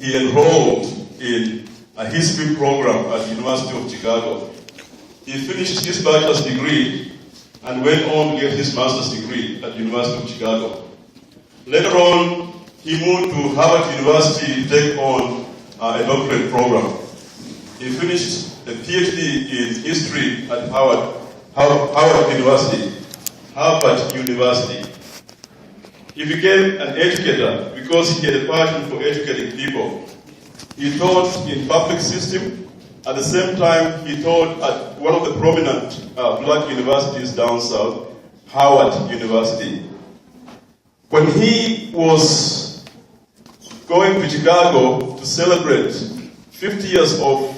he enrolled in a history program at the University of Chicago. He finished his bachelor's degree and went on to get his master's degree at the University of Chicago. Later on, he moved to Harvard University to take on a doctorate program. He finished a PhD in history at Harvard University. He became an educator because he had a passion for educating people. He taught in public system. At the same time, he taught at one of the prominent black universities down south, Howard University. When he was going to Chicago to celebrate 50 years of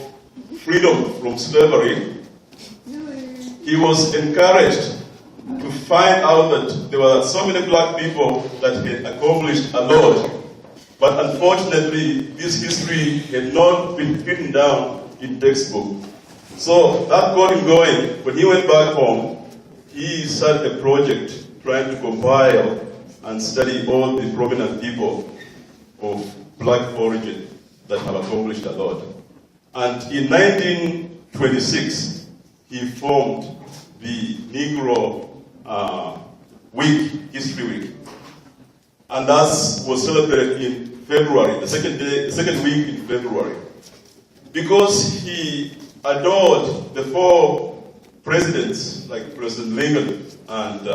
freedom from slavery, he was encouraged to find out that there were so many black people that had accomplished a lot. But unfortunately, this history had not been written down in textbook. So that got him going. When he went back home, he started a project trying to compile and study all the prominent people of black origin that have accomplished a lot. And in 1926, he formed the Negro Week, History Week. And that was celebrated in February, the second week in February. Because he adored the four presidents, like President Lincoln and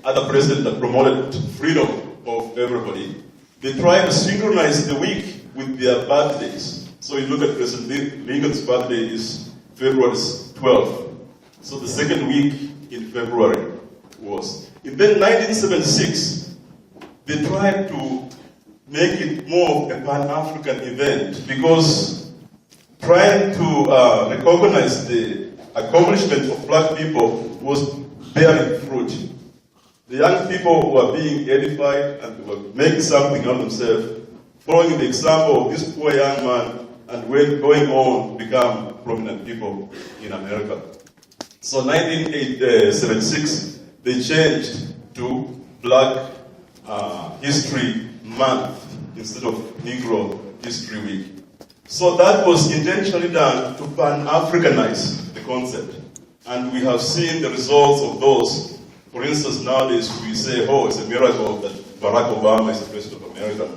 other presidents that promoted freedom of everybody, they tried to synchronize the week with their birthdays. So you look at President Lincoln's birthday is February 12th. So the second week in February was. And then 1976, they tried to make it more of a Pan-African event because trying to recognize the accomplishment of black people was bearing fruit. The young people were being edified and were making something of themselves, following the example of this poor young man and going on to become prominent people in America. So 1976, they changed to Black History Month instead of Negro History Week. So that was intentionally done to Pan-Africanize the concept. And we have seen the results of those. For instance, nowadays we say, oh, it's a miracle that Barack Obama is the president of America.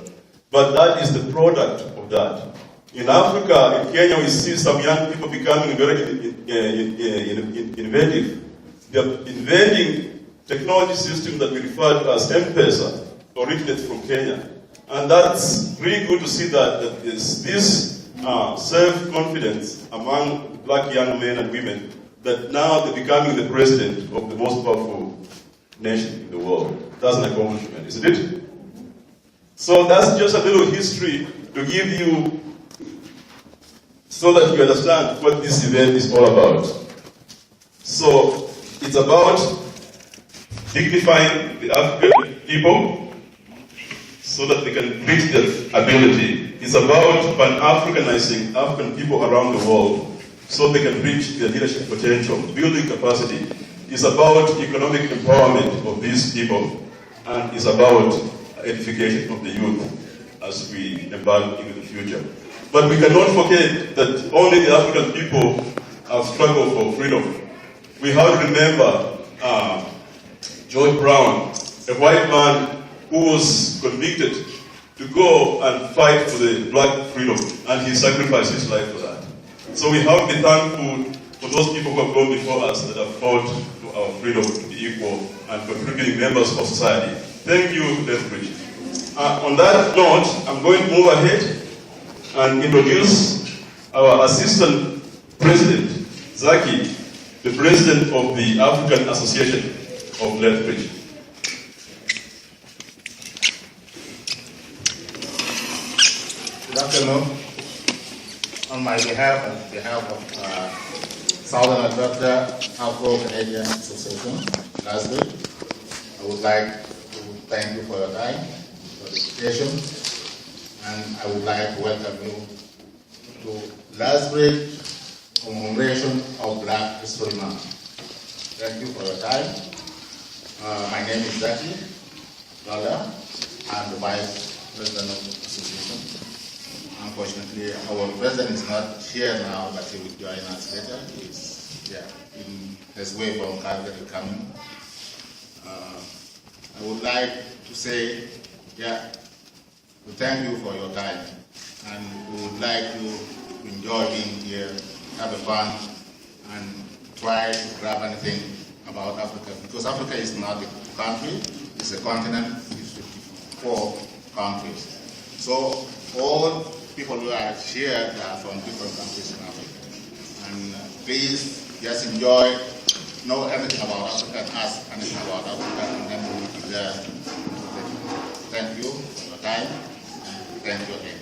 But that is the product of that. In Africa, in Kenya, we see some young people becoming very inventive. They're inventing technology systems that we refer to as M-Pesa, originates from Kenya. And that's really good to see that there's this self-confidence among black young men and women that now they're becoming the president of the most powerful nation in the world. That's an accomplishment, isn't it? So that's just a little history to give you so that you understand what this event is all about. So it's about dignifying the African people so that they can reach their ability. It's about Pan-Africanizing African people around the world so they can reach their leadership potential, building capacity. It's about economic empowerment of these people, and it's about edification of the youth as we embark into the future. But we cannot forget that only the African people have struggled for freedom. We have to remember George Brown, a white man who was convicted to go and fight for the black freedom, and he sacrificed his life for that. So we have to be thankful for those people who have gone before us that have fought for our freedom to be equal and contributing members of society. Thank you, Lethbridge. On that note, I'm going to move ahead and introduce our Assistant President, Zaki, the President of the African Association of Lethbridge. Good afternoon. On my behalf and behalf of Southern Alberta Afro-Canadian Association, Lethbridge, I would like to thank you for your time, for the invitation, and I would like to welcome you to Lethbridge commemoration of Black History Month. Thank you for your time. My name is Zaki Lala. I'm the Vice president of the association. Unfortunately, our president is not here now, but he will join us later. He's in his way from Calgary coming. I would like to say, we thank you for your time, and we would like you to enjoy being here, have a fun, and try to grab anything about Africa, because Africa is not a country, it's a continent with 54 countries. So all people who are here are from different countries in Africa. And please just enjoy, know everything about Africa and ask anything about Africa, and then we will be there. Thank you for your time, and thank you again.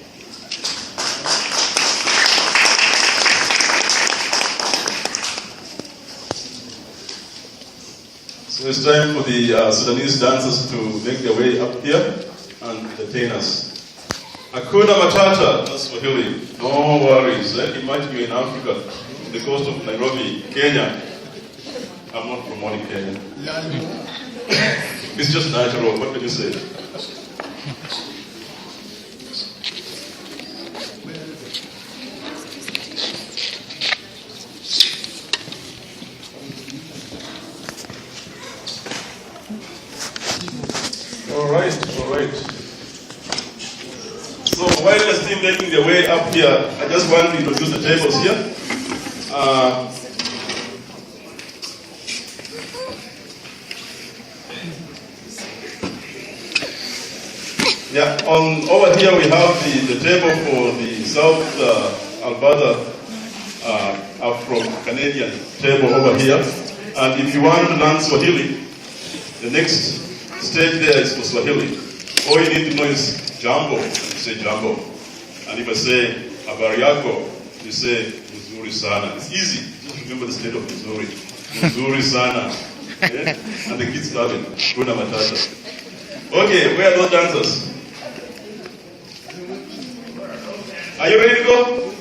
So it's time for the Sudanese dancers to make their way up here and entertain us. Hakuna Matata, that's Swahili. No worries. Imagine you're in Africa, on the coast of Nairobi, Kenya. I'm not promoting Kenya. It's just natural. What can you say? All right. So while they're still making their way up here, I just want to introduce the tables here. Over here we have the table for the South Alberta Afro-Canadian table over here. And if you want to learn Swahili, the next stage there is for Swahili. All you need to know is jambo. You say jambo. And if I say habari yako, you say mzuri sana. It's easy. Just remember the state of Missouri. Mzuri sana. Okay? And the kids love it. Hakuna Matata. Okay, where are those dancers? Are you ready to go?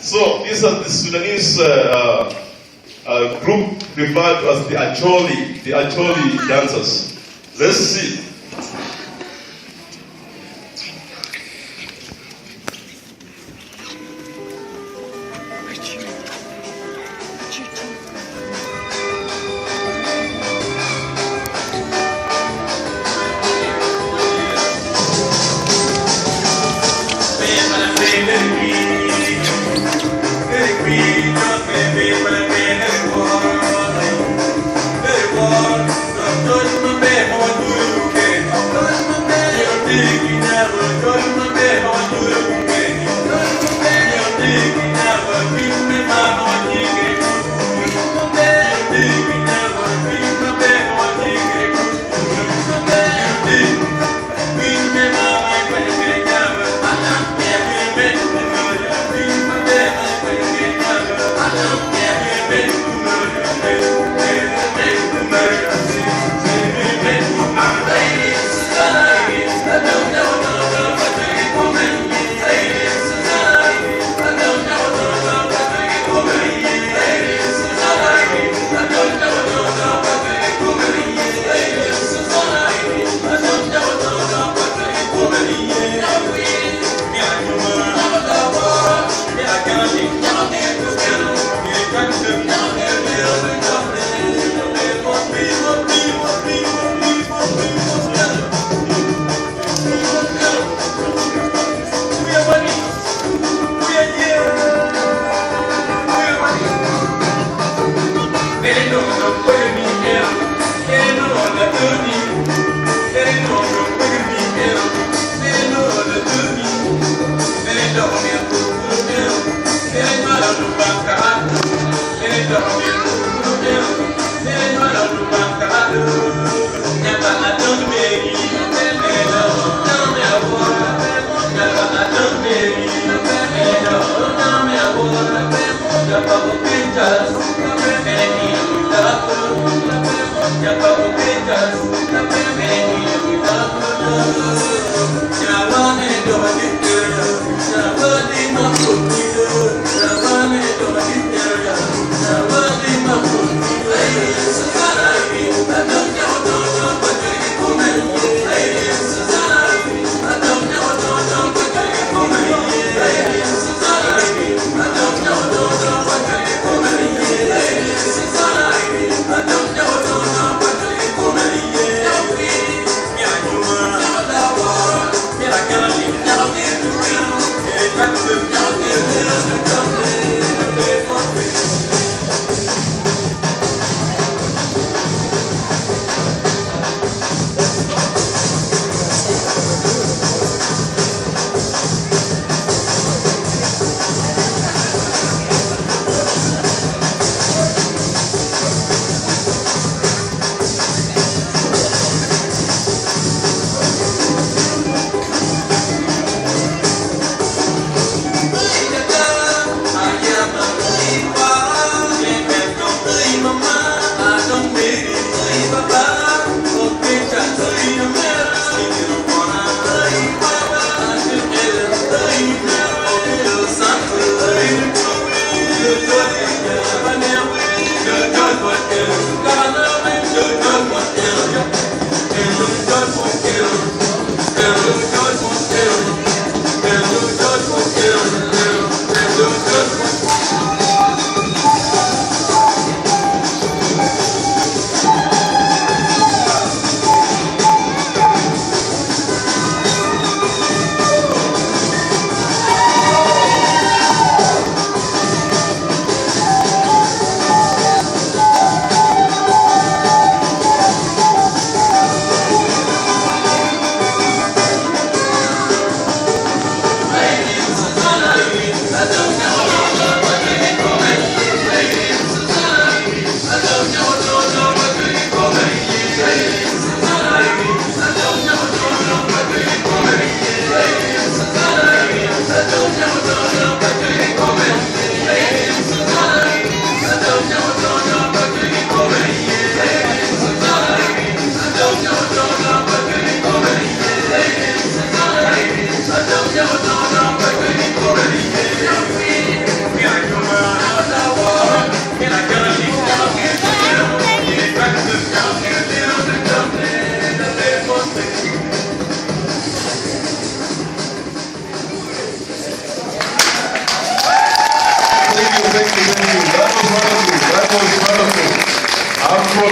So these are the Sudanese group referred to as the Acholi dancers. Let's see. No, no, no, no.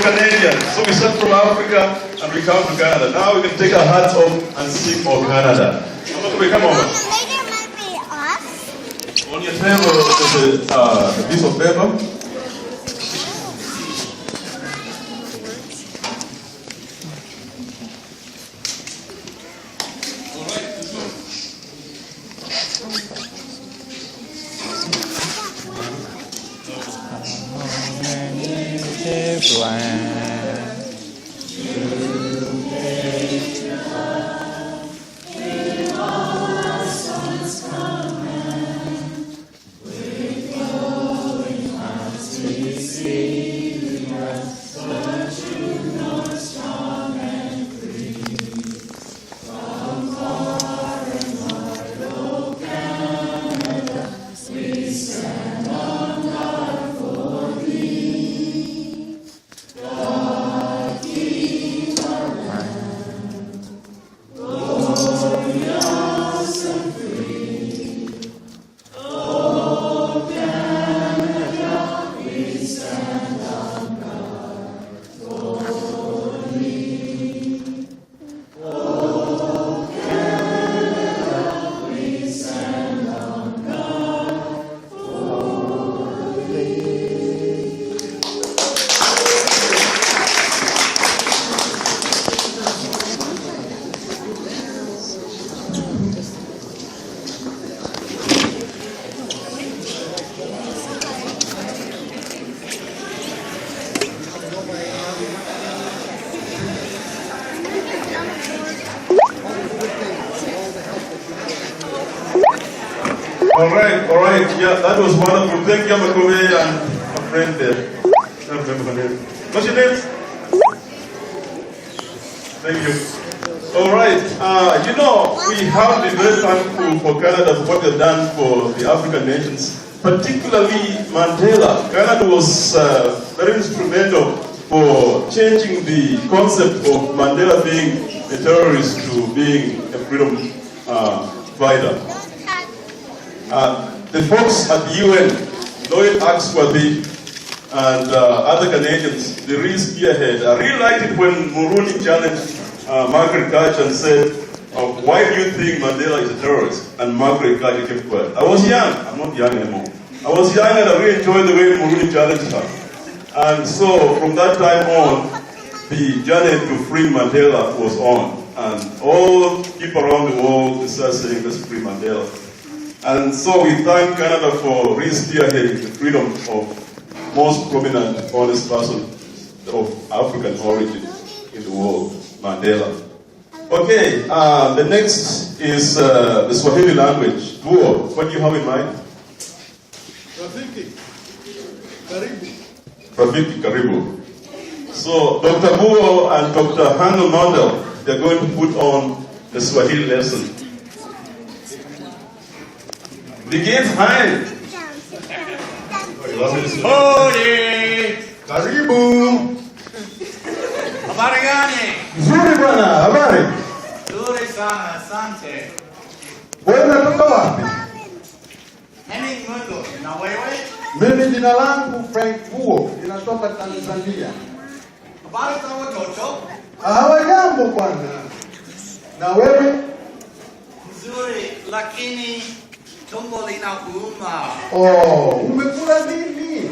Canadians. So we start from Africa and we come to Canada. Now we can take our hats off and sing for Canada. Come on. Later might be off. On your table is a piece of paper. All right, yeah, that was wonderful. Thank you, Makome, and a friend there. I don't remember her name. What's your name? Thank you. All right, you know, we have been very thankful for Canada for what they've done for the African nations, particularly Mandela. Canada was very instrumental for changing the concept of Mandela being a terrorist to being a freedom fighter. The folks at the UN, Lloyd Axworthy and other Canadians, the real spearhead. I really liked it when Mulroney challenged Margaret Thatcher and said, why do you think Mandela is a terrorist? And Margaret Thatcher kept quiet. I was young. I'm not young anymore. I was young and I really enjoyed the way Mulroney challenged her. And so from that time on, the journey to free Mandela was on. And all people around the world started saying, let's free Mandela. And so we thank Canada for re-spearheading the freedom of most prominent, honest person of African origin in the world, Mandela. Okay, the next is the Swahili language. Buo, what do you have in mind? Rafiki, karibu. Rafiki, karibu. So Dr. Buo and Dr. Handel Mondel, they're going to put on the Swahili lesson. Begins high. Hodi! Karibu! Habari gani? Nzuri bwana, habari? Nzuri sana, asante. Wewe unatoka wapi? Henning Mundo, na wewe? Mimi jina langu Frank Buo, ninatoka Tanzania. Habari za watoto? Hawajambo kwanza. Na wewe? Nzuri, lakini tumbo linauma. Oh, umekula nini?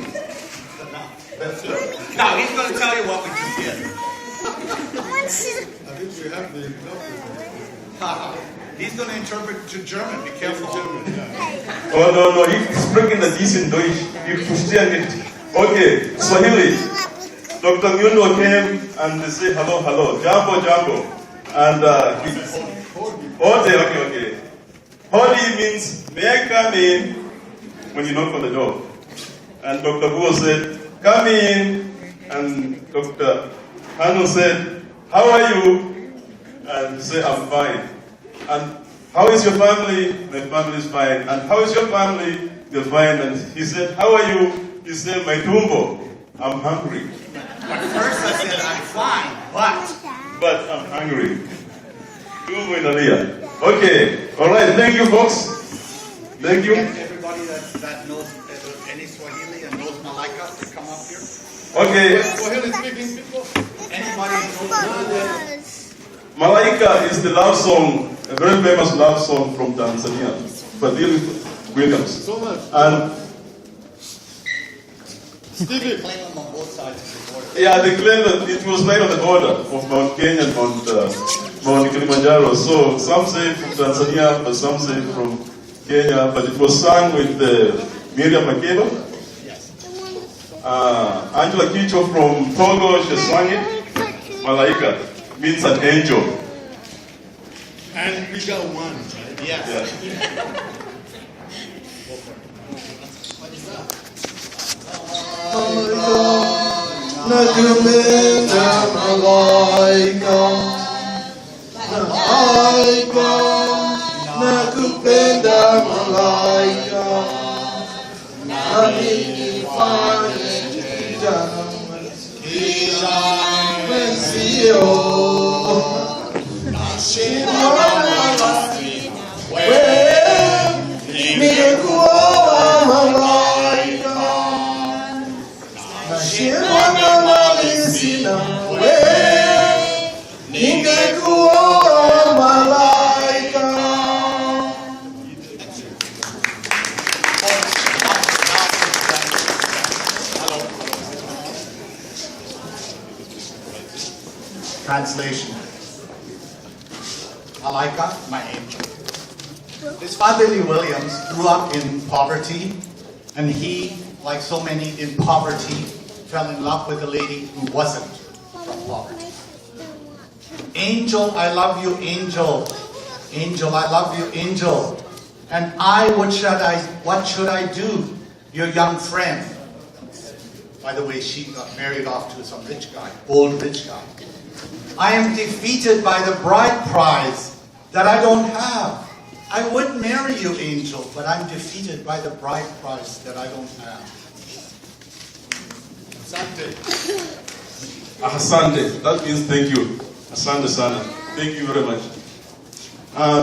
Now, he's going to tell you what we just did. I think we have the interpreter. He's going to interpret to German. Be careful. Oh, no, he's speaking the decent Deutsch. You understand it. Okay, Swahili. Dr. Nyundo came and they said, hello, jambo. And okay. Hodi means, may I come in when you knock on the door? And Dr. Buo said, come in. And Dr. Handel said, how are you? And he said, I'm fine. And how is your family? My family is fine. And how is your family? They're fine. And he said, how are you? He said, my tumbo, I'm hungry. At first I said, I'm fine, But I'm hungry. Tumbo inalia. Okay. All right. Thank you, folks. Thank you. Everybody that knows any Swahili and knows Malacca to come up here. Okay, Swahili speaking people. Anybody know? Malaika is the love song, a very famous love song from Tanzania, Fadhili Williams. So much. And Stevie. Claim them on both sides of the border. yeah, they claim that it was right on the border of Mount Kenya and Mount Kilimanjaro. So some say from Tanzania, but some say from Kenya. But it was sung with Miriam Makeba. Angela Kicho from Togo, she sang it. Malaika means an angel. And we got one, right? Yes. Yeah. Nakupenda malaika, malaika, nakupenda malaika, nami nifanye mwenzio. Ningekuoa malaika, nashindwa na mali sina, ningekuoa malaika. Translation. Malaika, my angel. This Fadhili Williams grew up in poverty, and he, like so many in poverty, fell in love with a lady who wasn't from poverty. Angel, I love you, angel. Angel, I love you, angel. And what should I do? Your young friend. By the way, she got married off to some rich guy, old rich guy. I am defeated by the bride prize that I don't have. I would marry you, angel, but I'm defeated by the bride price that I don't have. Asante. Asante, that means thank you. Asante sana. Thank you very much.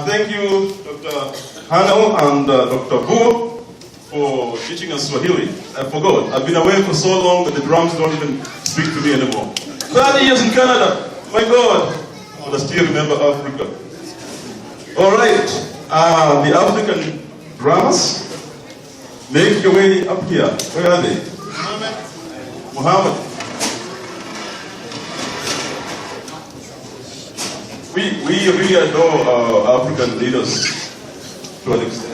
Thank you, Dr. Hanel and Dr. Buo, for teaching us Swahili. I forgot. I've been away for so long that the drums don't even speak to me anymore. 30 years in Canada. My God. But I still remember Africa. All right. The African drummers, make your way up here. Where are they? Muhammad. We really adore our African leaders to an extent.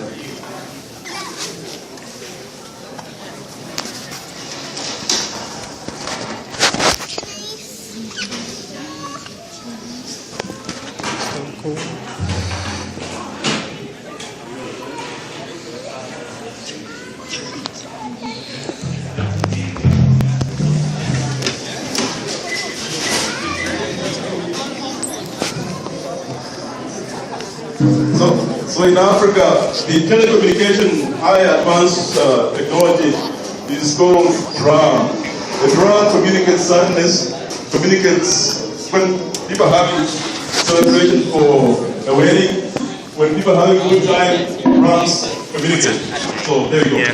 So in Africa, the telecommunication high advanced technology is called drum. The drum communicates sadness, communicates when people are having celebration for a wedding, when people are having a good time, drums communicate. So there you go.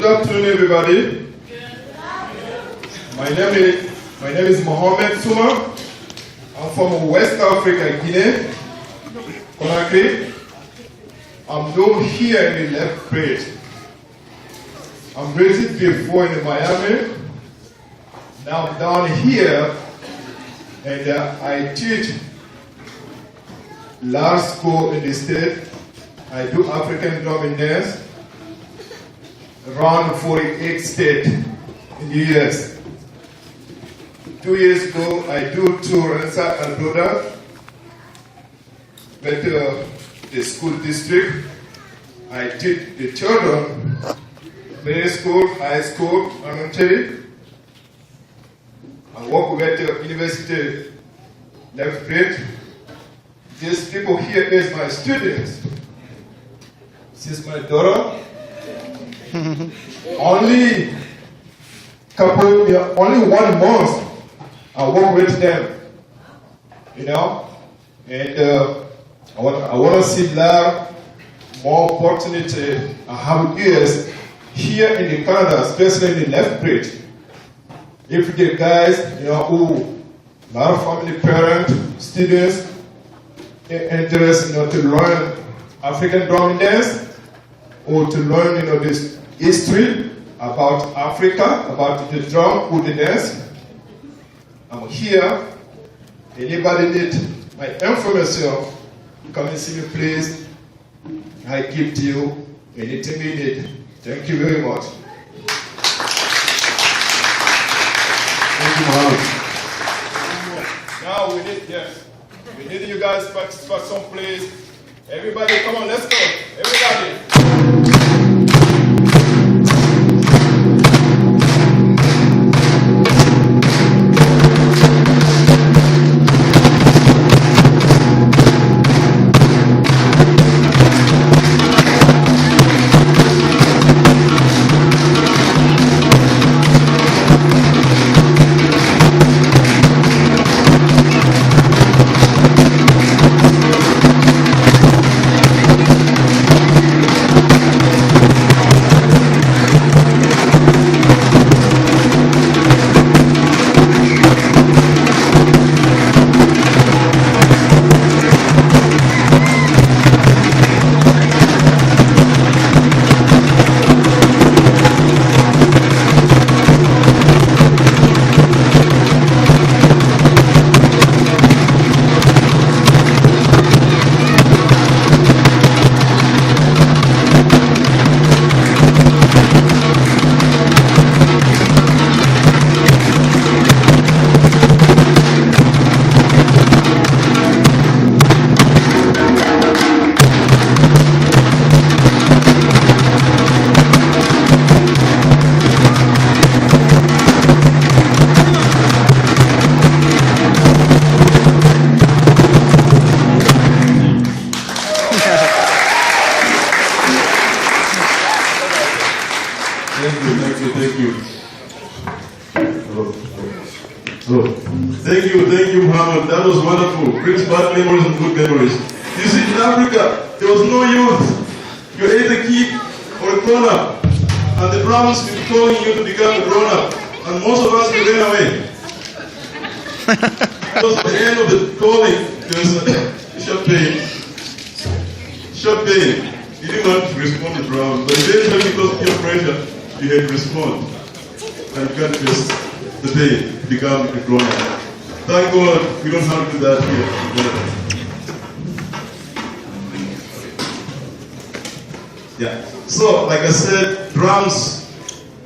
afternoon, everybody. My name is Mohamed Souma. I'm from West Africa, Guinea, Conakry. I'm known here in the left grade. I'm raised before in Miami. Now I'm down here, and I teach large school in the state. I do African drum and dance around 48 states in the US. 2 years ago, I do tour inside Alberta with the school district. I did the children, middle school, high school, elementary. I work with the university left grade. These people here is my students. This is my daughter. Only 1 month I work with them, you know, and I want to see lot more opportunity I have years here in the Canada, especially in the left grade. If the guys, you know, who a lot of family parents, students, interest, you know, to learn African drum and dance, or to learn, you know, this history about Africa, about the drum, who the dance. I'm here. Anybody need my information, come and see me, please. I give to you anything you need. Thank you very much. Thank you, Mohammed. Now we need you guys to participate someplace. Everybody, come on, let's go. Everybody. Thank you, Mohammed. That was wonderful. Brings bad memories and good memories. You see, in Africa, there was no youth. You either keep or a grown-up. And the drums will be calling you to become a grown-up. And most of us, we ran away. Because at the end of the calling, there's a short pain. Short pain. You didn't want to respond to drums. But eventually, because of your pressure, you had to respond. And you can't just the pain to become a grown-up. Thank God we don't have to do that here. Yeah. So, like I said, drums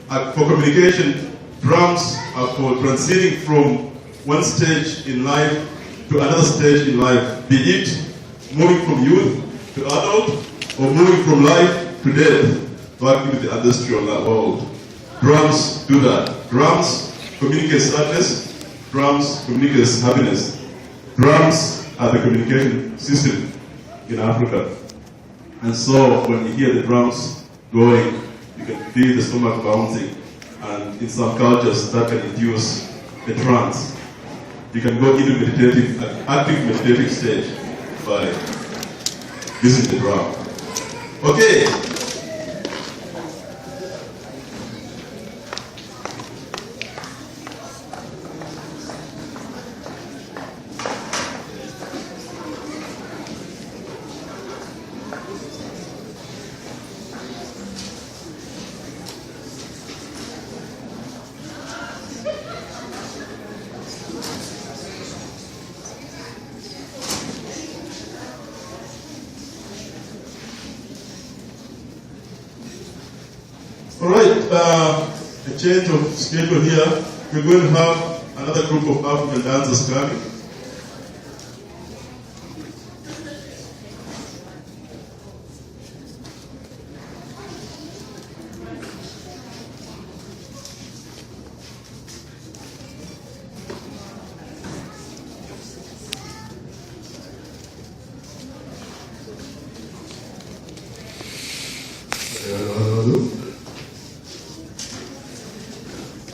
are for communication. Drums are for transiting from one stage in life to another stage in life. Be it moving from youth to adult, or moving from life to death, back into the industrial world. Drums do that. Drums communicate sadness. Drums communicate happiness. Drums are the communication system in Africa. And so when you hear the drums going, you can feel the stomach bouncing. And in some cultures, that can induce a trance. You can go into meditative, active meditative stage by using the drum. Okay. a change of schedule here. We're going to have another group of African dancers coming.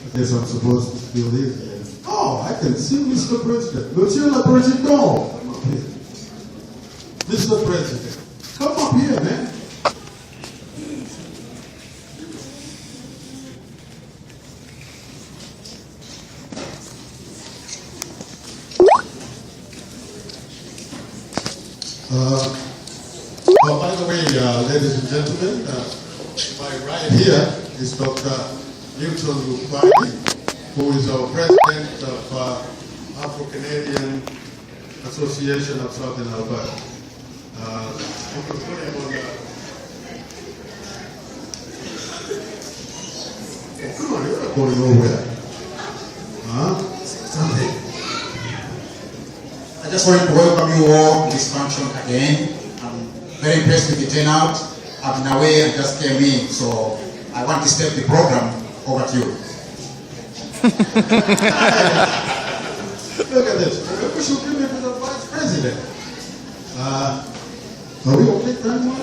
I guess I'm supposed to do this. Oh, I can see Mr. President. Monsieur le Président. Come up here. Mr. President. Come up here, man. Well, by the way, ladies and gentlemen, my right here is Dr. Newton Lupani, who is our president of Afro-Canadian Association of Southern Alberta. You can put him on the... Oh, come on, you're not going nowhere. Huh? Something. I just want to welcome you all to this function again. I'm very impressed with the turnout. I've been away and just came in, so I want to step the program over to you. Look at this. We should give it to the vice president. Are we okay, Grandma?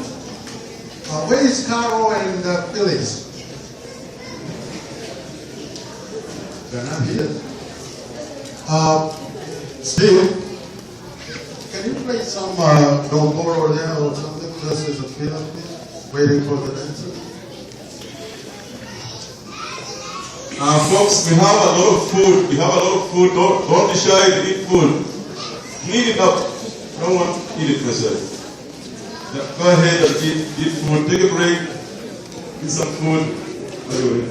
Where is Carol and Phyllis? They're not here. Steve, can you play some Domboro there or something? Just as a fill waiting for the dancer. Folks, we have a lot of food. We have a lot of food. Don't be shy to eat food. Clean it up. Don't want to eat it yourself. Go ahead and eat food. Take a break. Eat some food. Anyway.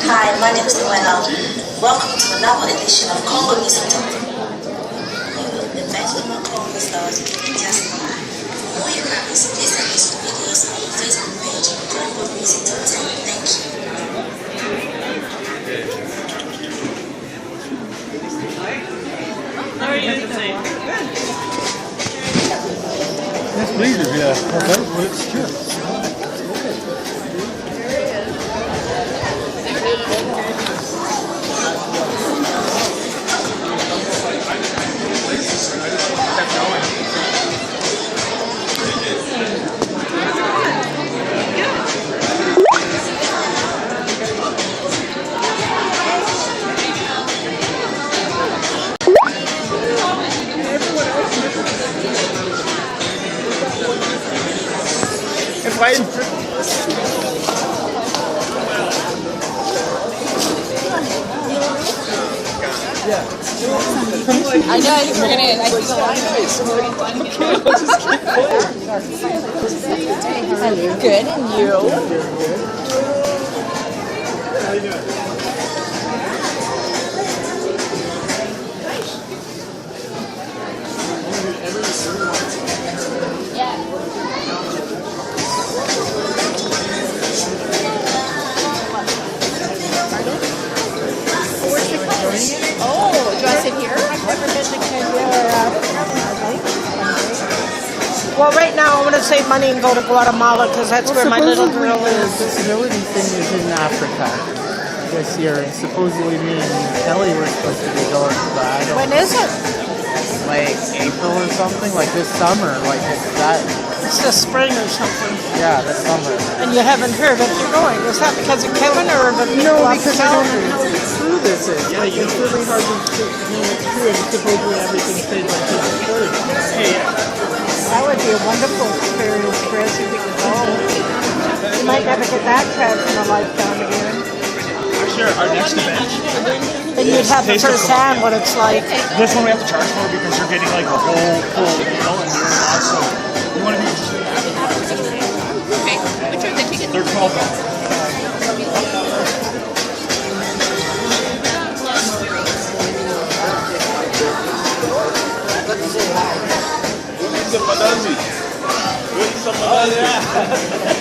Hi, my name is Noella. Welcome to another edition of Congo Music Talk. The Benjamin Congo stars just live. For more inquiries, please send us videos on the Facebook page Congo Music Talk. Thank you. How are you today? Good. Yes, please, yeah. Okay, well, it's good. I know, I think we're gonna. I think Hello. Good, and you? How you doing? Oh, do I sit here? I've never been to Kenya or Well, right now I want to save money and go to Guatemala because that's where my little girl The is. disability thing is in Africa this year, and supposedly me and Kelly were supposed to be going, but I don't When is it? like April or something, like this summer, like it's that it's the spring or something. Yeah, the summer. And you haven't heard if you're going. Is that because of Kevin or the No, people because I don't know uptown? how true this is. Like, it's really hard to know it's true, and supposedly everything stays like this recorded. Hey, That would be a wonderful experience, Chris, if you could go. You might never get that chance in a lifetime again. Sure, our next event. And you'd have the Taste of first hand what it's like. This one we have to charge for because you're getting like a whole full meal and you're not, so you want to be interested in that. Okay. Which are the tickets? They're $12. Some Madazi. Some Madazi.